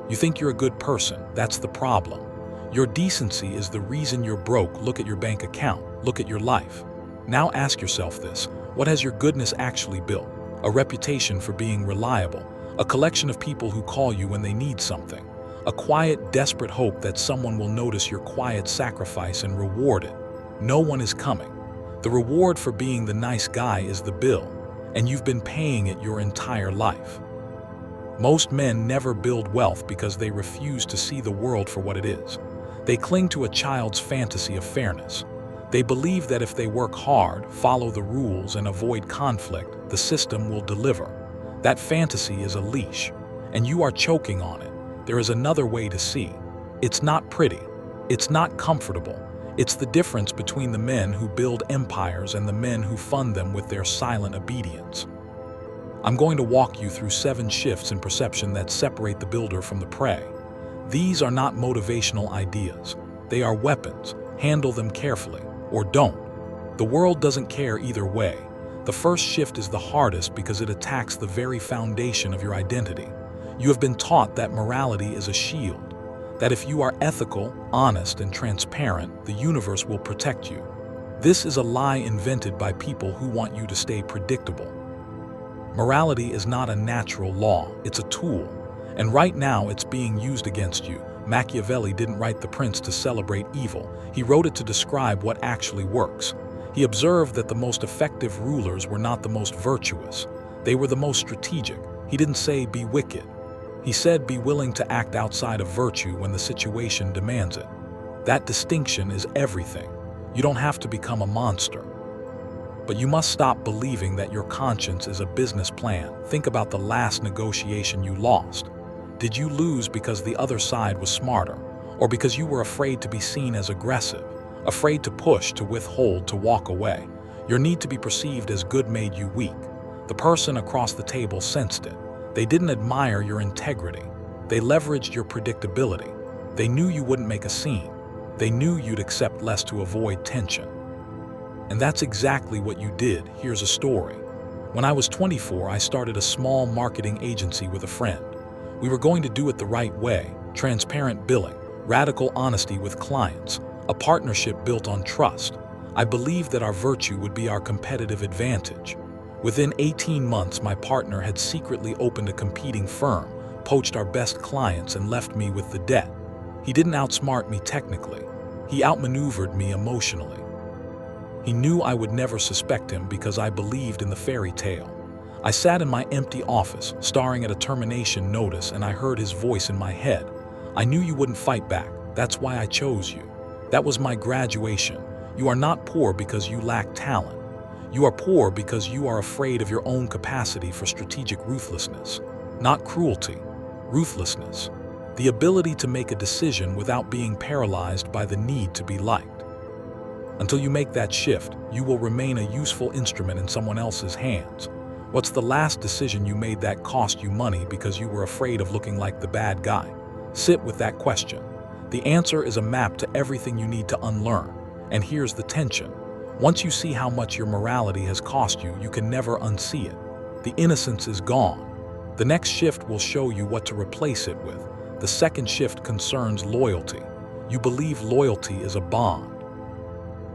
You think you're a good person. That's the problem. Your decency is the reason you're broke. Look at your bank account. Look at your life. Now ask yourself this. What has your goodness actually built? A reputation for being reliable. A collection of people who call you when they need something. A quiet, desperate hope that someone will notice your quiet sacrifice and reward it. No one is coming. The reward for being the nice guy is the bill, and you've been paying it your entire life. Most men never build wealth because they refuse to see the world for what it is. They cling to a child's fantasy of fairness. They believe that if they work hard, follow the rules, and avoid conflict, the system will deliver. That fantasy is a leash, and you are choking on it. There is another way to see. It's not pretty. It's not comfortable. It's the difference between the men who build empires and the men who fund them with their silent obedience. I'm going to walk you through 7 shifts in perception that separate the builder from the prey. These are not motivational ideas. They are weapons. Handle them carefully, or don't. The world doesn't care either way. The first shift is the hardest because it attacks the very foundation of your identity. You have been taught that morality is a shield, that if you are ethical, honest, and transparent, the universe will protect you. This is a lie invented by people who want you to stay predictable. Morality is not a natural law, it's a tool. And right now it's being used against you. Machiavelli didn't write The Prince to celebrate evil. He wrote it to describe what actually works. He observed that the most effective rulers were not the most virtuous. They were the most strategic. He didn't say be wicked. He said be willing to act outside of virtue when the situation demands it. That distinction is everything. You don't have to become a monster. But you must stop believing that your conscience is a business plan. Think about the last negotiation you lost. Did you lose because the other side was smarter, or because you were afraid to be seen as aggressive, afraid to push, to withhold, to walk away? Your need to be perceived as good made you weak. The person across the table sensed it. They didn't admire your integrity. They leveraged your predictability. They knew you wouldn't make a scene. They knew you'd accept less to avoid tension. And that's exactly what you did. Here's a story. When I was 24, I started a small marketing agency with a friend. We were going to do it the right way, transparent billing, radical honesty with clients, a partnership built on trust. I believed that our virtue would be our competitive advantage. Within 18 months, my partner had secretly opened a competing firm, poached our best clients, and left me with the debt. He didn't outsmart me technically. He outmaneuvered me emotionally. He knew I would never suspect him because I believed in the fairy tale. I sat in my empty office, staring at a termination notice, and I heard his voice in my head. I knew you wouldn't fight back. That's why I chose you. That was my graduation. You are not poor because you lack talent. You are poor because you are afraid of your own capacity for strategic ruthlessness. Not cruelty, ruthlessness. The ability to make a decision without being paralyzed by the need to be liked. Until you make that shift, you will remain a useful instrument in someone else's hands. What's the last decision you made that cost you money because you were afraid of looking like the bad guy? Sit with that question. The answer is a map to everything you need to unlearn. And here's the tension. Once you see how much your morality has cost you, you can never unsee it. The innocence is gone. The next shift will show you what to replace it with. The second shift concerns loyalty. You believe loyalty is a bond.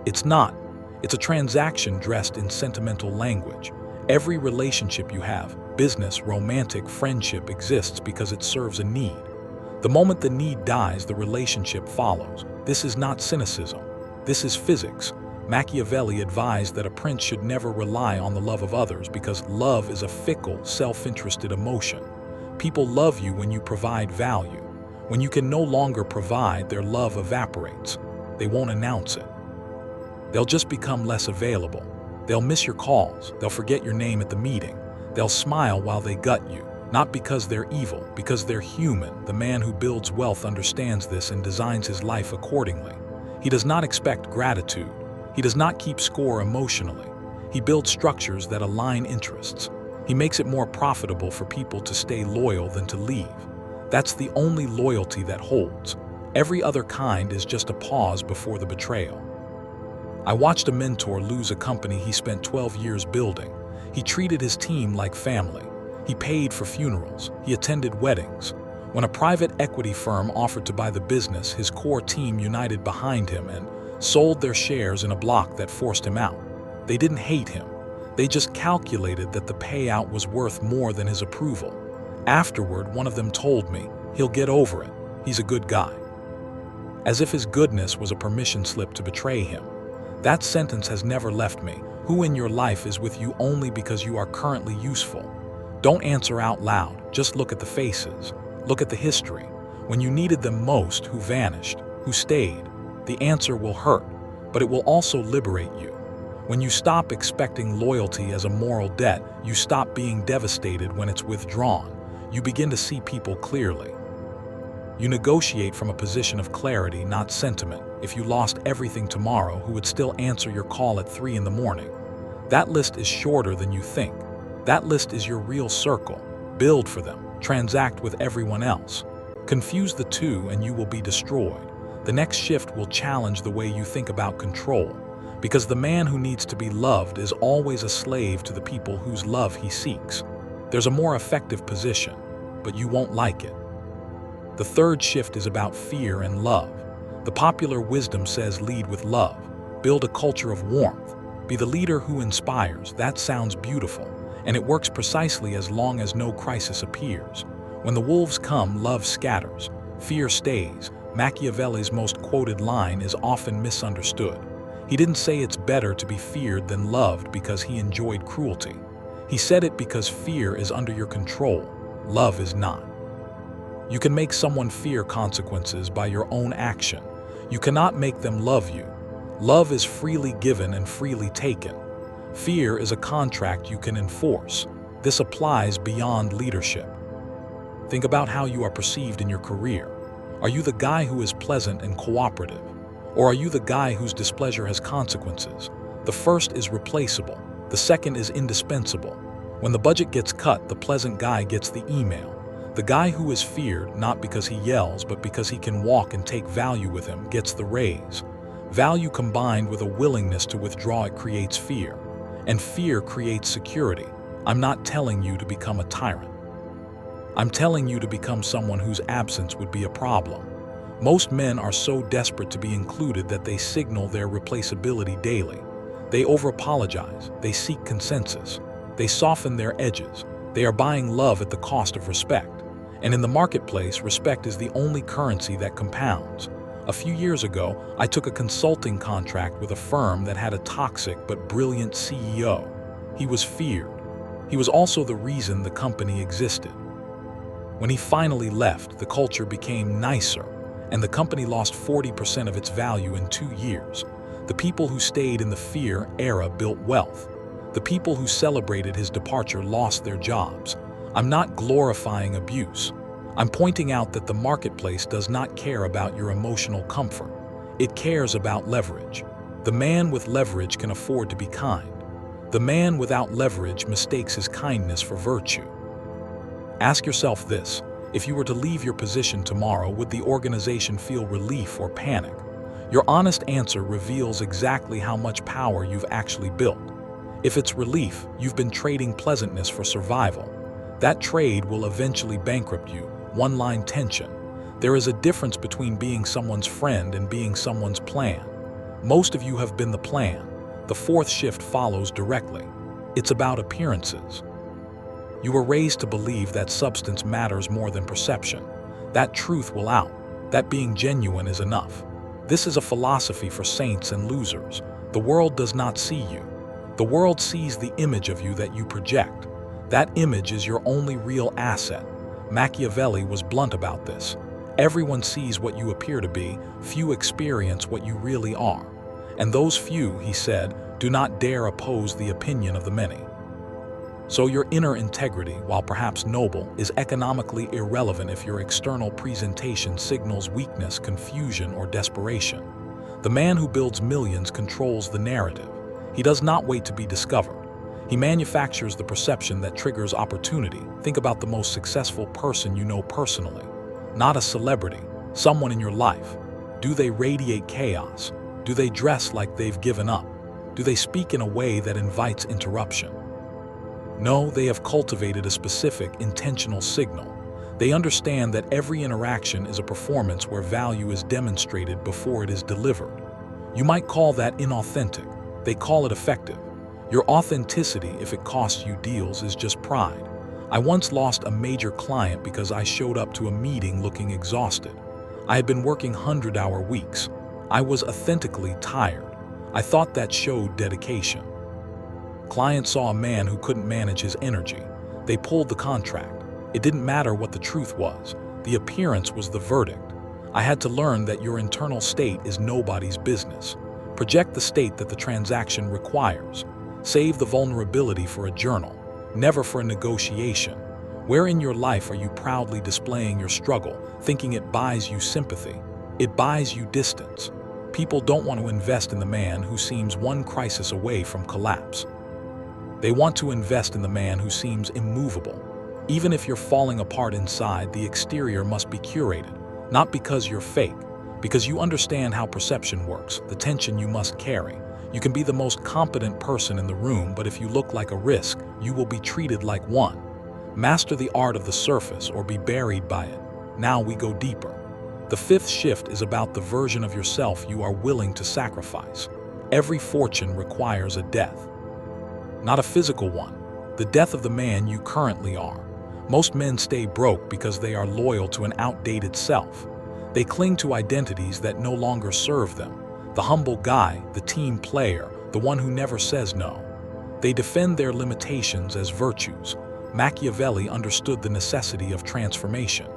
It's not. It's a transaction dressed in sentimental language. Every relationship you have, business, romantic, friendship, exists because it serves a need. The moment the need dies, the relationship follows. This is not cynicism. This is physics. Machiavelli advised that a prince should never rely on the love of others because love is a fickle, self-interested emotion. People love you when you provide value. When you can no longer provide, their love evaporates. They won't announce it. They'll just become less available. They'll miss your calls. They'll forget your name at the meeting. They'll smile while they gut you. Not because they're evil, because they're human. The man who builds wealth understands this and designs his life accordingly. He does not expect gratitude. He does not keep score emotionally. He builds structures that align interests. He makes it more profitable for people to stay loyal than to leave. That's the only loyalty that holds. Every other kind is just a pause before the betrayal. I watched a mentor lose a company he spent 12 years building. He treated his team like family. He paid for funerals. He attended weddings. When a private equity firm offered to buy the business, his core team united behind him and sold their shares in a block that forced him out. They didn't hate him. They just calculated that the payout was worth more than his approval. Afterward, one of them told me, "He'll get over it. He's a good guy." As if his goodness was a permission slip to betray him. That sentence has never left me. Who in your life is with you only because you are currently useful? Don't answer out loud. Just look at the faces. Look at the history. When you needed them most, who vanished? Who stayed? The answer will hurt, but it will also liberate you. When you stop expecting loyalty as a moral debt, you stop being devastated when it's withdrawn. You begin to see people clearly. You negotiate from a position of clarity, not sentiment. If you lost everything tomorrow, who would still answer your call at 3 in the morning? That list is shorter than you think. That list is your real circle. Build for them. Transact with everyone else. Confuse the two and you will be destroyed. The next shift will challenge the way you think about control, because the man who needs to be loved is always a slave to the people whose love he seeks. There's a more effective position, but you won't like it. The third shift is about fear and love. The popular wisdom says lead with love, build a culture of warmth, be the leader who inspires. That sounds beautiful, and it works precisely as long as no crisis appears. When the wolves come, love scatters, fear stays. Machiavelli's most quoted line is often misunderstood. He didn't say it's better to be feared than loved because he enjoyed cruelty. He said it because fear is under your control, love is not. You can make someone fear consequences by your own action. You cannot make them love you. Love is freely given and freely taken. Fear is a contract you can enforce. This applies beyond leadership. Think about how you are perceived in your career. Are you the guy who is pleasant and cooperative? Or are you the guy whose displeasure has consequences? The first is replaceable. The second is indispensable. When the budget gets cut, the pleasant guy gets the email. The guy who is feared, not because he yells, but because he can walk and take value with him, gets the raise. Value combined with a willingness to withdraw, it creates fear. And fear creates security. I'm not telling you to become a tyrant. I'm telling you to become someone whose absence would be a problem. Most men are so desperate to be included that they signal their replaceability daily. They over-apologize. They seek consensus. They soften their edges. They are buying love at the cost of respect. And in the marketplace, respect is the only currency that compounds. A few years ago, I took a consulting contract with a firm that had a toxic but brilliant CEO. He was feared. He was also the reason the company existed. When he finally left, the culture became nicer, and the company lost 40% of its value in 2 years. The people who stayed in the fear era built wealth. The people who celebrated his departure lost their jobs. I'm not glorifying abuse. I'm pointing out that the marketplace does not care about your emotional comfort. It cares about leverage. The man with leverage can afford to be kind. The man without leverage mistakes his kindness for virtue. Ask yourself this: if you were to leave your position tomorrow, would the organization feel relief or panic? Your honest answer reveals exactly how much power you've actually built. If it's relief, you've been trading pleasantness for survival. That trade will eventually bankrupt you. One-line tension. There is a difference between being someone's friend and being someone's plan. Most of you have been the plan. The fourth shift follows directly. It's about appearances. You were raised to believe that substance matters more than perception. That truth will out. That being genuine is enough. This is a philosophy for saints and losers. The world does not see you. The world sees the image of you that you project. That image is your only real asset. Machiavelli was blunt about this. Everyone sees what you appear to be, few experience what you really are. And those few, he said, do not dare oppose the opinion of the many. So your inner integrity, while perhaps noble, is economically irrelevant if your external presentation signals weakness, confusion, or desperation. The man who builds millions controls the narrative. He does not wait to be discovered. He manufactures the perception that triggers opportunity. Think about the most successful person you know personally. Not a celebrity, someone in your life. Do they radiate chaos? Do they dress like they've given up? Do they speak in a way that invites interruption? No, they have cultivated a specific, intentional signal. They understand that every interaction is a performance where value is demonstrated before it is delivered. You might call that inauthentic. They call it effective. Your authenticity, if it costs you deals, is just pride. I once lost a major client because I showed up to a meeting looking exhausted. I had been working 100-hour weeks. I was authentically tired. I thought that showed dedication. Client saw a man who couldn't manage his energy. They pulled the contract. It didn't matter what the truth was. The appearance was the verdict. I had to learn that your internal state is nobody's business. Project the state that the transaction requires. Save the vulnerability for a journal, never for a negotiation. Where in your life are you proudly displaying your struggle, thinking it buys you sympathy? It buys you distance. People don't want to invest in the man who seems one crisis away from collapse. They want to invest in the man who seems immovable. Even if you're falling apart inside, the exterior must be curated, not because you're fake, because you understand how perception works, the tension you must carry. You can be the most competent person in the room, but if you look like a risk, you will be treated like one. Master the art of the surface or be buried by it. Now we go deeper. The fifth shift is about the version of yourself you are willing to sacrifice. Every fortune requires a death. Not a physical one, the death of the man you currently are. Most men stay broke because they are loyal to an outdated self. They cling to identities that no longer serve them. The humble guy, the team player, the one who never says no. They defend their limitations as virtues. Machiavelli understood the necessity of transformation.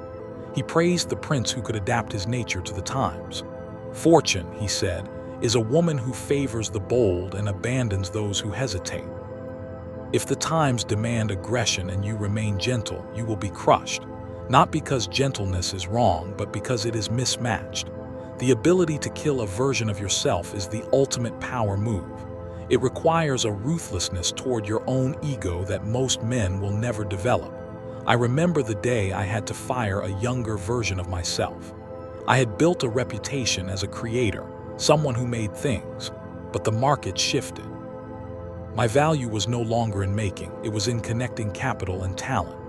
He praised the prince who could adapt his nature to the times. Fortune, he said, is a woman who favors the bold and abandons those who hesitate. If the times demand aggression and you remain gentle, you will be crushed. Not because gentleness is wrong, but because it is mismatched. The ability to kill a version of yourself is the ultimate power move. It requires a ruthlessness toward your own ego that most men will never develop. I remember the day I had to fire a younger version of myself. I had built a reputation as a creator, someone who made things, but the market shifted. My value was no longer in making, it was in connecting capital and talent.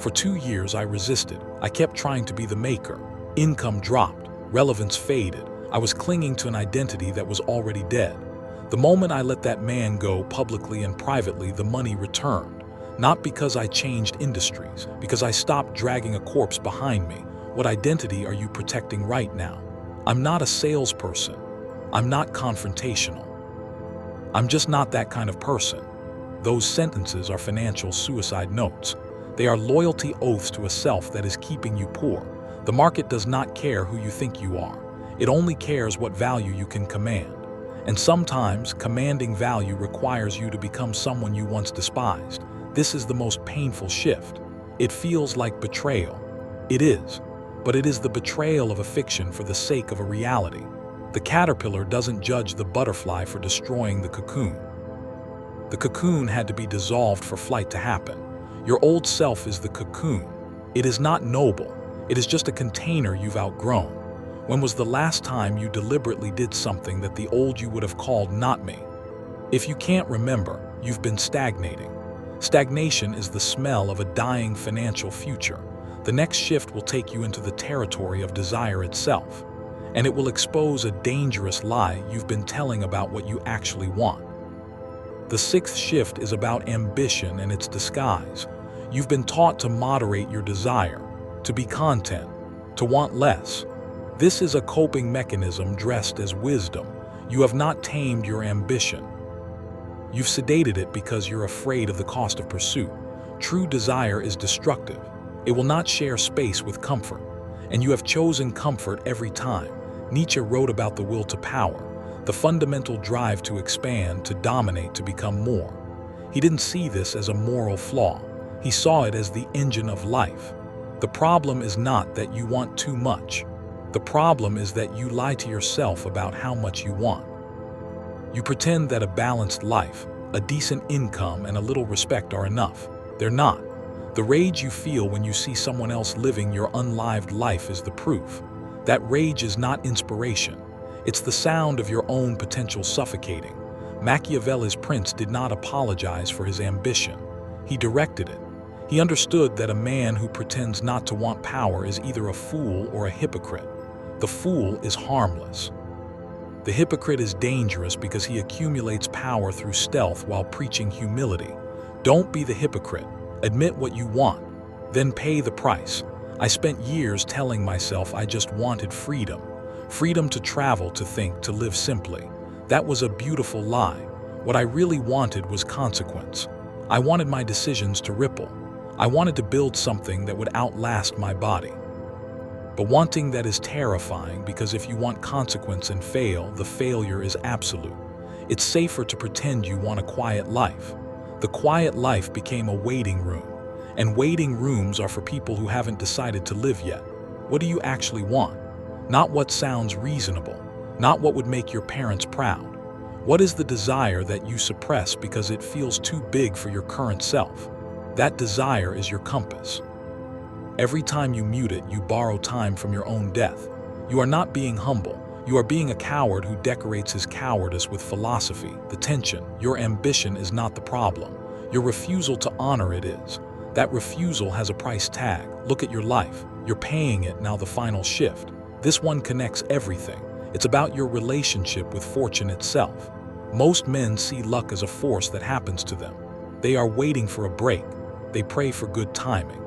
For 2 years I resisted. I kept trying to be the maker. Income dropped, relevance faded. I was clinging to an identity that was already dead. The moment I let that man go, publicly and privately, the money returned. Not because I changed industries, because I stopped dragging a corpse behind me. What identity are you protecting right now? I'm not a salesperson. I'm not confrontational. I'm just not that kind of person. Those sentences are financial suicide notes. They are loyalty oaths to a self that is keeping you poor. The market does not care who you think you are. It only cares what value you can command. And sometimes, commanding value requires you to become someone you once despised. This is the most painful shift. It feels like betrayal. It is. But it is the betrayal of a fiction for the sake of a reality. The caterpillar doesn't judge the butterfly for destroying the cocoon. The cocoon had to be dissolved for flight to happen. Your old self is the cocoon. It is not noble. It is just a container you've outgrown. When was the last time you deliberately did something that the old you would have called not me? If you can't remember, you've been stagnating. Stagnation is the smell of a dying financial future. The next shift will take you into the territory of desire itself, and it will expose a dangerous lie you've been telling about what you actually want. The sixth shift is about ambition and its disguise. You've been taught to moderate your desire, to be content, to want less. This is a coping mechanism dressed as wisdom. You have not tamed your ambition. You've sedated it because you're afraid of the cost of pursuit. True desire is destructive. It will not share space with comfort. And you have chosen comfort every time. Nietzsche wrote about the will to power, the fundamental drive to expand, to dominate, to become more. He didn't see this as a moral flaw. He saw it as the engine of life. The problem is not that you want too much. The problem is that you lie to yourself about how much you want. You pretend that a balanced life, a decent income, and a little respect are enough. They're not. The rage you feel when you see someone else living your unlived life is the proof. That rage is not inspiration. It's the sound of your own potential suffocating. Machiavelli's prince did not apologize for his ambition. He directed it. He understood that a man who pretends not to want power is either a fool or a hypocrite. The fool is harmless. The hypocrite is dangerous because he accumulates power through stealth while preaching humility. Don't be the hypocrite. Admit what you want, then pay the price. I spent years telling myself I just wanted freedom. Freedom to travel, to think, to live simply. That was a beautiful lie. What I really wanted was consequence. I wanted my decisions to ripple. I wanted to build something that would outlast my body. But wanting that is terrifying, because if you want consequence and fail, the failure is absolute. It's safer to pretend you want a quiet life. The quiet life became a waiting room, and waiting rooms are for people who haven't decided to live yet. What do you actually want? Not what sounds reasonable, not what would make your parents proud. What is the desire that you suppress because it feels too big for your current self? That desire is your compass. Every time you mute it, you borrow time from your own death. You are not being humble. You are being a coward who decorates his cowardice with philosophy. The tension, your ambition is not the problem. Your refusal to honor it is. That refusal has a price tag. Look at your life. You're paying it now, the final shift. This one connects everything. It's about your relationship with fortune itself. Most men see luck as a force that happens to them. They are waiting for a break. They pray for good timing.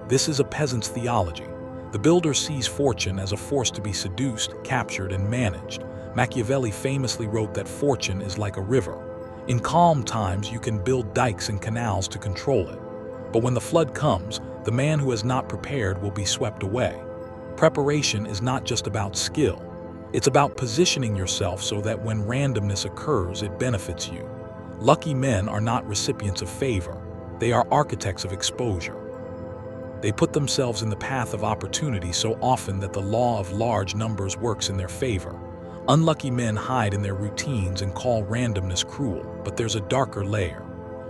This is a peasant's theology. The builder sees fortune as a force to be seduced, captured, and managed. Machiavelli famously wrote that fortune is like a river. In calm times, you can build dikes and canals to control it. But when the flood comes, the man who has not prepared will be swept away. Preparation is not just about skill. It's about positioning yourself so that when randomness occurs, it benefits you. Lucky men are not recipients of favor. They are architects of exposure. They put themselves in the path of opportunity so often that the law of large numbers works in their favor. Unlucky men hide in their routines and call randomness cruel, but there's a darker layer.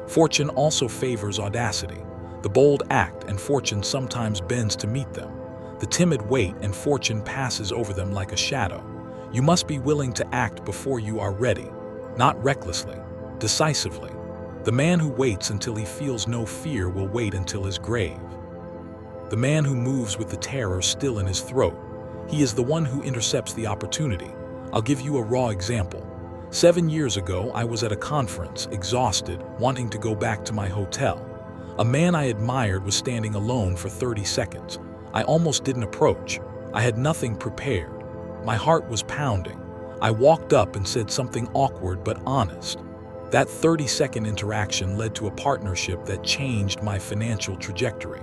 Fortune also favors audacity. The bold act, and fortune sometimes bends to meet them. The timid wait, and fortune passes over them like a shadow. You must be willing to act before you are ready, not recklessly, decisively. The man who waits until he feels no fear will wait until his grave. The man who moves with the terror still in his throat, he is the one who intercepts the opportunity. I'll give you a raw example. 7 years ago, I was at a conference, exhausted, wanting to go back to my hotel. A man I admired was standing alone for 30 seconds. I almost didn't approach. I had nothing prepared. My heart was pounding. I walked up and said something awkward but honest. That 30-second interaction led to a partnership that changed my financial trajectory.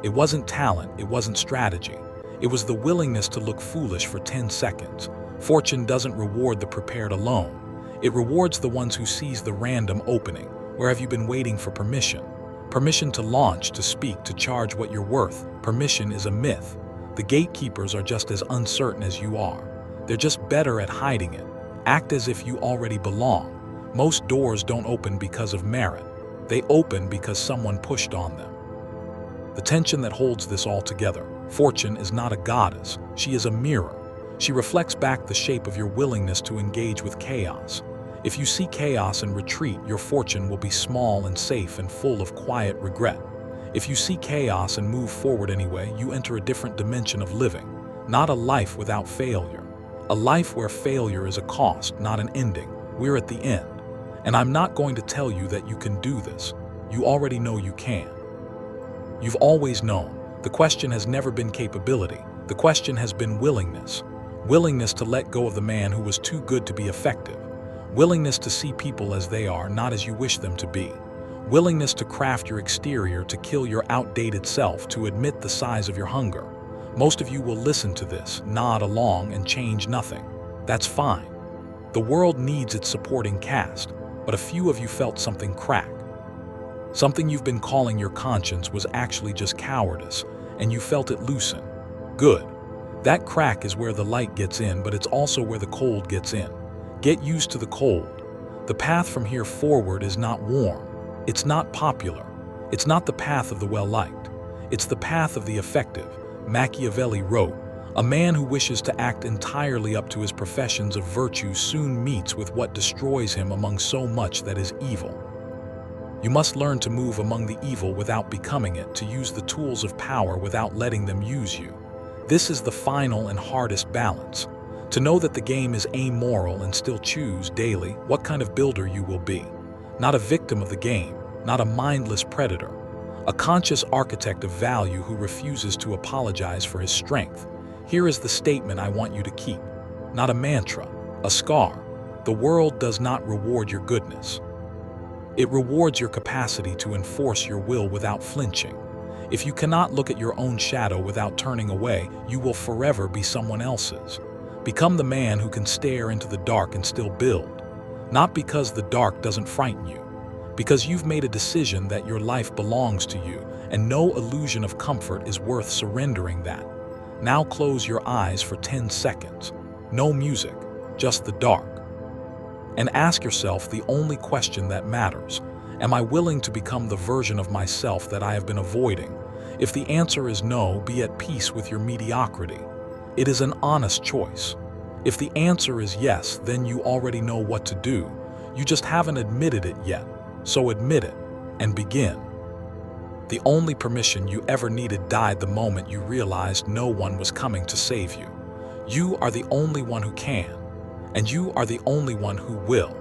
It wasn't talent, it wasn't strategy. It was the willingness to look foolish for 10 seconds. Fortune doesn't reward the prepared alone. It rewards the ones who seize the random opening. Where have you been waiting for permission? Permission to launch, to speak, to charge what you're worth. Permission is a myth. The gatekeepers are just as uncertain as you are. They're just better at hiding it. Act as if you already belong. Most doors don't open because of merit. They open because someone pushed on them. The tension that holds this all together. Fortune is not a goddess. She is a mirror. She reflects back the shape of your willingness to engage with chaos. If you see chaos and retreat, your fortune will be small and safe and full of quiet regret. If you see chaos and move forward anyway, you enter a different dimension of living. Not a life without failure. A life where failure is a cost, not an ending. We're at the end. And I'm not going to tell you that you can do this. You already know you can. You've always known. The question has never been capability. The question has been willingness. Willingness to let go of the man who was too good to be effective. Willingness to see people as they are, not as you wish them to be. Willingness to craft your exterior, to kill your outdated self, to admit the size of your hunger. Most of you will listen to this, nod along, and change nothing. That's fine. The world needs its supporting cast, but a few of you felt something crack. Something you've been calling your conscience was actually just cowardice, and you felt it loosen. Good. That crack is where the light gets in, but it's also where the cold gets in. Get used to the cold. The path from here forward is not warm. It's not popular. It's not the path of the well-liked. It's the path of the effective. Machiavelli wrote, "A man who wishes to act entirely up to his professions of virtue soon meets with what destroys him among so much that is evil." You must learn to move among the evil without becoming it, to use the tools of power without letting them use you. This is the final and hardest balance. To know that the game is amoral and still choose daily what kind of builder you will be. Not a victim of the game, not a mindless predator. A conscious architect of value who refuses to apologize for his strength. Here is the statement I want you to keep. Not a mantra, a scar. The world does not reward your goodness. It rewards your capacity to enforce your will without flinching. If you cannot look at your own shadow without turning away, you will forever be someone else's. Become the man who can stare into the dark and still build. Not because the dark doesn't frighten you, because you've made a decision that your life belongs to you, and no illusion of comfort is worth surrendering that. Now close your eyes for 10 seconds. No music, just the dark. And ask yourself the only question that matters. Am I willing to become the version of myself that I have been avoiding? If the answer is no, be at peace with your mediocrity. It is an honest choice. If the answer is yes, then you already know what to do. You just haven't admitted it yet. So admit it and begin. The only permission you ever needed died the moment you realized no one was coming to save you. You are the only one who can, and you are the only one who will.